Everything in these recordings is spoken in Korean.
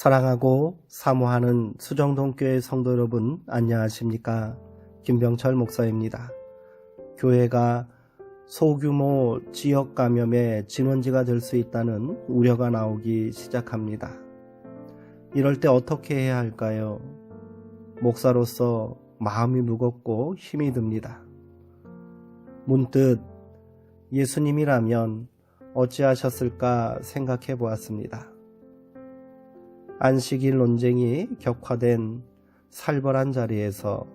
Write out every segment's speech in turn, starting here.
사랑하고 사모하는 수정동교회 성도 여러분, 안녕하십니까? 김병철 목사입니다. 교회가 소규모 지역 감염의 진원지가 될 수 있다는 우려가 나오기 시작합니다. 이럴 때 어떻게 해야 할까요? 목사로서 마음이 무겁고 힘이 듭니다. 문득 예수님이라면 어찌하셨을까 생각해 보았습니다. 안식일 논쟁이 격화된 살벌한 자리에서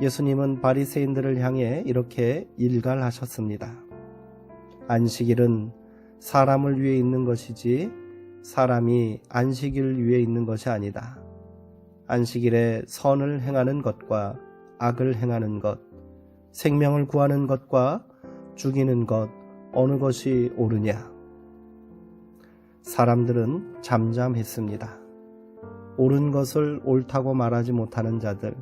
예수님은 바리새인들을 향해 이렇게 일갈하셨습니다. 안식일은 사람을 위해 있는 것이지 사람이 안식일을 위해 있는 것이 아니다. 안식일에 선을 행하는 것과 악을 행하는 것, 생명을 구하는 것과 죽이는 것, 어느 것이 옳으냐? 사람들은 잠잠했습니다. 옳은 것을 옳다고 말하지 못하는 자들,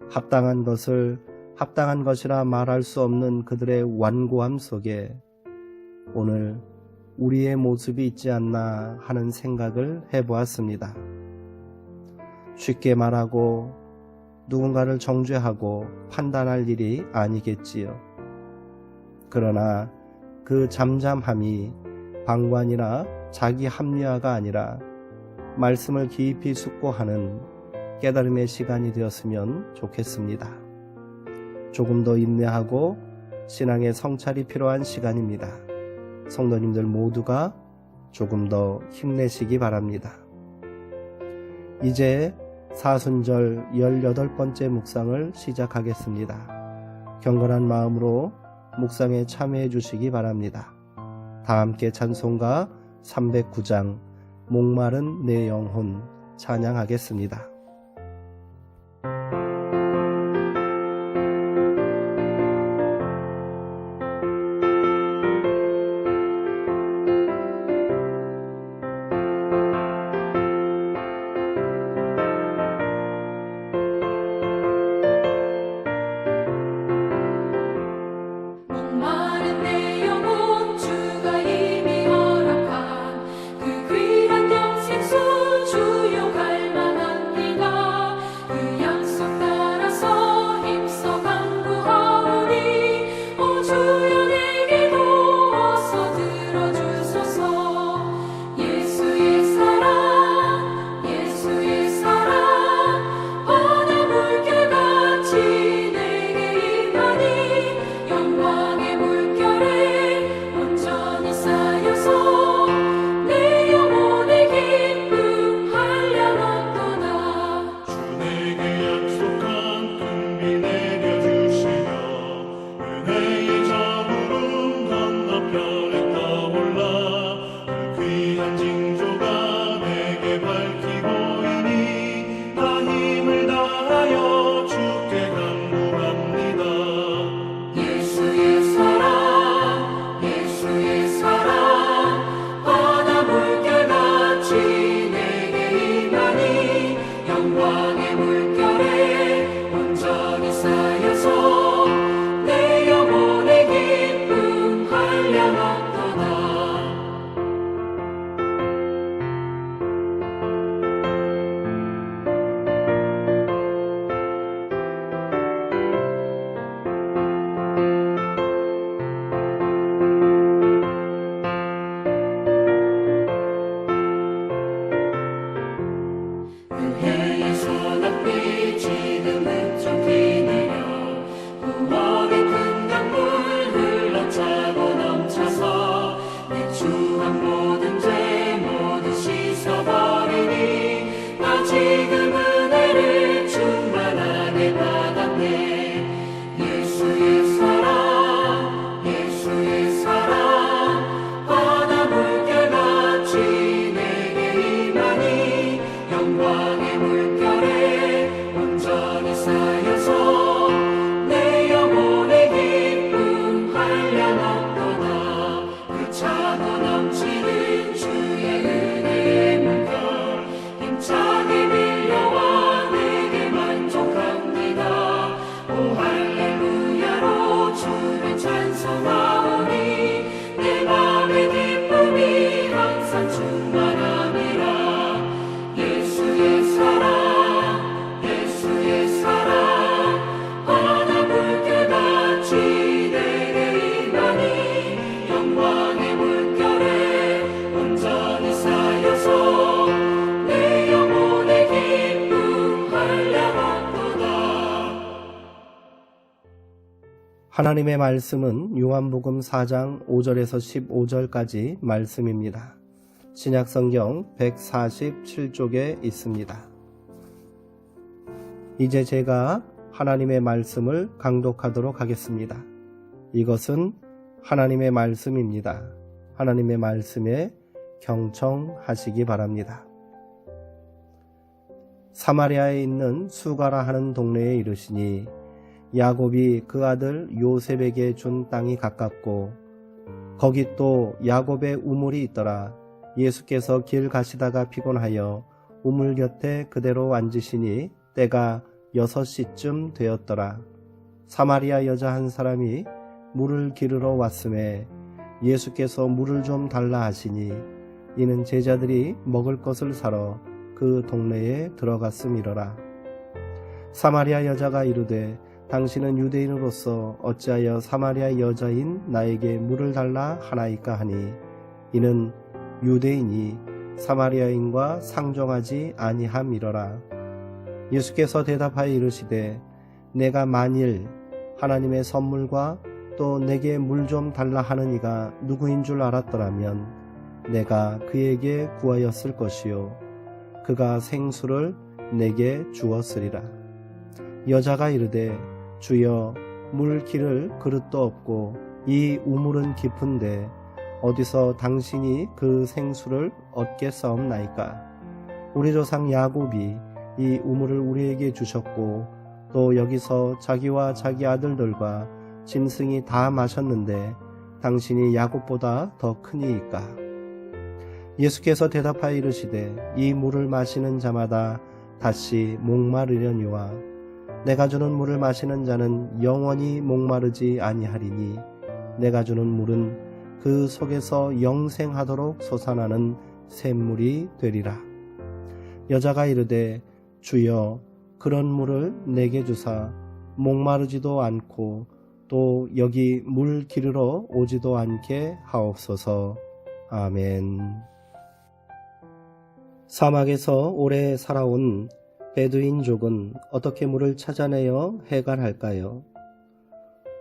합당한 것을 합당한 것이라 말할 수 없는 그들의 완고함 속에 오늘 우리의 모습이 있지 않나 하는 생각을 해보았습니다. 쉽게 말하고 누군가를 정죄하고 판단할 일이 아니겠지요. 그러나 그 잠잠함이 방관이나 자기 합리화가 아니라 말씀을 깊이 숙고하는 깨달음의 시간이 되었으면 좋겠습니다. 조금 더 인내하고 신앙의 성찰이 필요한 시간입니다. 성도님들 모두가 조금 더 힘내시기 바랍니다. 이제 사순절 18번째 묵상을 시작하겠습니다. 경건한 마음으로 묵상에 참여해 주시기 바랍니다. 다 함께 찬송가 309장 목마른 내 영혼 찬양하겠습니다. 예수 하나님의 말씀은 요한복음 4장 5절에서 15절까지 말씀입니다. 신약성경 147쪽에 있습니다. 이제 제가 하나님의 말씀을 강독하도록 하겠습니다. 이것은 하나님의 말씀입니다. 하나님의 말씀에 경청하시기 바랍니다. 사마리아에 있는 수가라 하는 동네에 이르시니 야곱이 그 아들 요셉에게 준 땅이 가깝고 거기 또 야곱의 우물이 있더라. 예수께서 길 가시다가 피곤하여 우물 곁에 그대로 앉으시니 때가 6시쯤 되었더라. 사마리아 여자 한 사람이 물을 기르러 왔음에 예수께서 물을 좀 달라 하시니 이는 제자들이 먹을 것을 사러 그 동네에 들어갔음이러라. 사마리아 여자가 이르되 당신은 유대인으로서 어찌하여 사마리아 여자인 나에게 물을 달라 하나이까 하니 이는 유대인이 사마리아인과 상종하지 아니함이러라. 예수께서 대답하여 이르시되 내가 만일 하나님의 선물과 또 내게 물 좀 달라 하는 이가 누구인 줄 알았더라면 내가 그에게 구하였을 것이요 그가 생수를 내게 주었으리라. 여자가 이르되 주여 물 기를 그릇도 없고 이 우물은 깊은데 어디서 당신이 그 생수를 얻겠사옵나이까. 우리 조상 야곱이 이 우물을 우리에게 주셨고 또 여기서 자기와 자기 아들들과 짐승이 다 마셨는데 당신이 야곱보다 더 크니이까. 예수께서 대답하여 이르시되 이 물을 마시는 자마다 다시 목마르려니와 내가 주는 물을 마시는 자는 영원히 목마르지 아니하리니 내가 주는 물은 그 속에서 영생하도록 솟아나는 샘물이 되리라. 여자가 이르되 주여 그런 물을 내게 주사 목마르지도 않고 또 여기 물 기르러 오지도 않게 하옵소서. 아멘. 사막에서 오래 살아온 베두인족은 어떻게 물을 찾아내어 해갈할까요?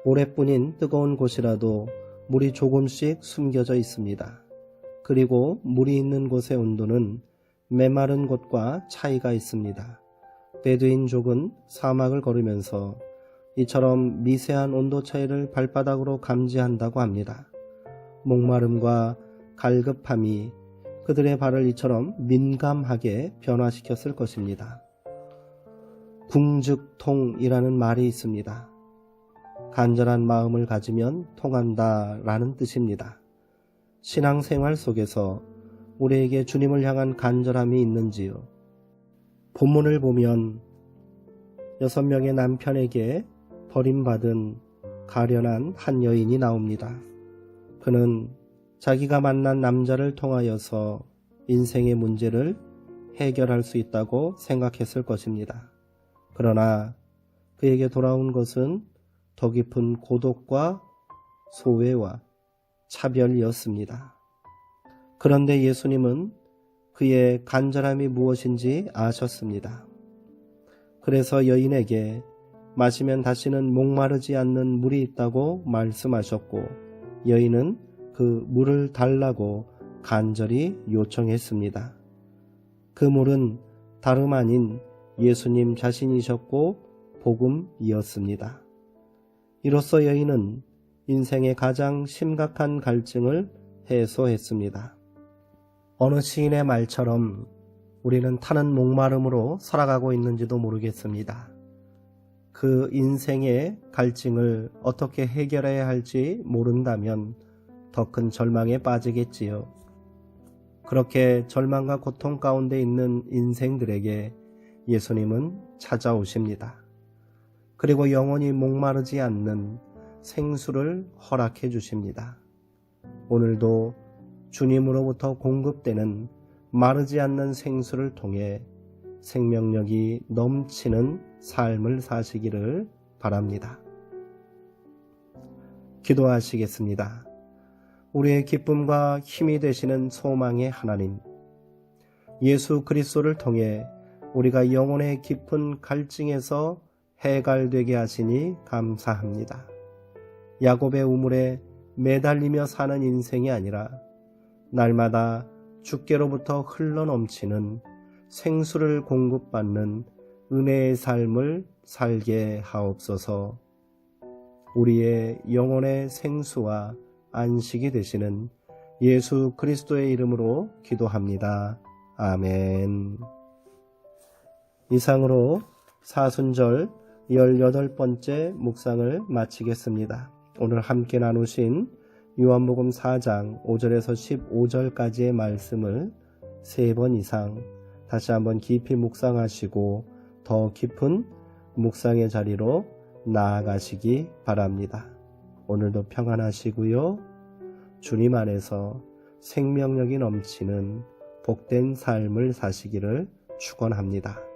오래뿐인 뜨거운 곳이라도 물이 조금씩 숨겨져 있습니다. 그리고 물이 있는 곳의 온도는 메마른 곳과 차이가 있습니다. 베두인족은 사막을 걸으면서 이처럼 미세한 온도 차이를 발바닥으로 감지한다고 합니다. 목마름과 갈급함이 그들의 발을 이처럼 민감하게 변화시켰을 것입니다. 궁즉통이라는 말이 있습니다. 간절한 마음을 가지면 통한다 라는 뜻입니다. 신앙생활 속에서 우리에게 주님을 향한 간절함이 있는지요? 본문을 보면 6명의 남편에게 버림받은 가련한 한 여인이 나옵니다. 그는 자기가 만난 남자를 통하여서 인생의 문제를 해결할 수 있다고 생각했을 것입니다. 그러나 그에게 돌아온 것은 더 깊은 고독과 소외와 차별이었습니다. 그런데 예수님은 그의 간절함이 무엇인지 아셨습니다. 그래서 여인에게 마시면 다시는 목마르지 않는 물이 있다고 말씀하셨고 여인은 그 물을 달라고 간절히 요청했습니다. 그 물은 다름 아닌 예수님 자신이셨고 복음이었습니다. 이로써 여인은 인생의 가장 심각한 갈증을 해소했습니다. 어느 시인의 말처럼 우리는 타는 목마름으로 살아가고 있는지도 모르겠습니다. 그 인생의 갈증을 어떻게 해결해야 할지 모른다면 더 큰 절망에 빠지겠지요. 그렇게 절망과 고통 가운데 있는 인생들에게 예수님은 찾아오십니다. 그리고 영원히 목마르지 않는 생수를 허락해 주십니다. 오늘도 주님으로부터 공급되는 마르지 않는 생수를 통해 생명력이 넘치는 삶을 사시기를 바랍니다. 기도하시겠습니다. 우리의 기쁨과 힘이 되시는 소망의 하나님, 예수 그리스도를 통해 우리가 영혼의 깊은 갈증에서 해갈되게 하시니 감사합니다. 야곱의 우물에 매달리며 사는 인생이 아니라 날마다 주께로부터 흘러넘치는 생수를 공급받는 은혜의 삶을 살게 하옵소서. 우리의 영혼의 생수와 안식이 되시는 예수 그리스도의 이름으로 기도합니다. 아멘. 이상으로 사순절 18번째 묵상을 마치겠습니다. 오늘 함께 나누신 요한복음 4장 5절에서 15절까지의 말씀을 3번 이상 다시 한번 깊이 묵상하시고 더 깊은 묵상의 자리로 나아가시기 바랍니다. 오늘도 평안하시고요. 주님 안에서 생명력이 넘치는 복된 삶을 사시기를 축원합니다.